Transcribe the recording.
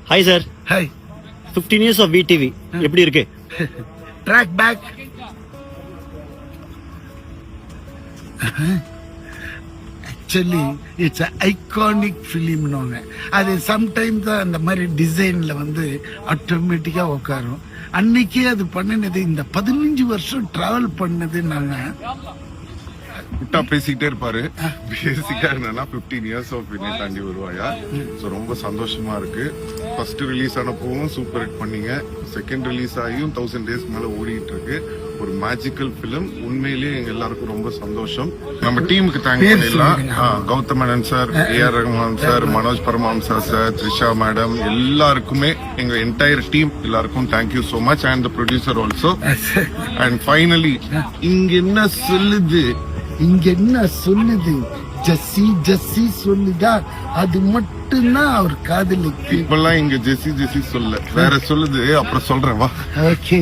Hi sir. Hi. 15 years of VTV எப்படி இருக்கு? Track back. Actually it's iconic ஃபிலிம்னு அது சம்டைம்ஸ் தான் அந்த மாதிரி டிசைன்ல வந்து ஆட்டோமேட்டிக்கா உட்காரும். அன்னைக்கே அது பண்ணினது இந்த 15 வருஷம் டிராவல் பண்ணது. நாங்க குட்டா பேசிக்கிட்டே இருப்பாரு. பேசிக்கா என்னன்னா 15 years ஆஃப் வினை தாண்டி வருவாயா. ஸோ ரொம்ப சந்தோஷமா இருக்கு. ஃபர்ஸ்ட் ரிலீஸ் ஆனப்பவும் சூப்பர் ஹிட் பண்ணீங்க. செகண்ட் ரிலீஸ் ஆகியும் 1000 days மேல ஓடிட்டு இருக்கு. ஒரு மேஜிக்கல் பிலிம். உண்மையிலேயே எங்க எல்லாருக்கும் ரொம்ப சந்தோஷம். நம்ம டீமுக்கு தேங்க் பண்ணிடலாம். Gautham Menon sir, AR Rahman sir, Manoj Paramahamsa sir, Trisha madam, எல்லாருக்குமே எங்க என்டையர் டீம் எல்லாருக்கும் thank you so much. And the producer also. And finally இங்க என்ன சொல்லுது, இங்க என்ன சொல்லுது, ஜஸ்ஸி ஜஸ்ஸி சொல்லுதா, அது மட்டும்தான் அவர் காதலுக்கு. இப்பெல்லாம் இங்க ஜெசி ஜெசி சொல்ல வேற சொல்லுது. அப்புறம் சொல்றேன் வா. ஓகே.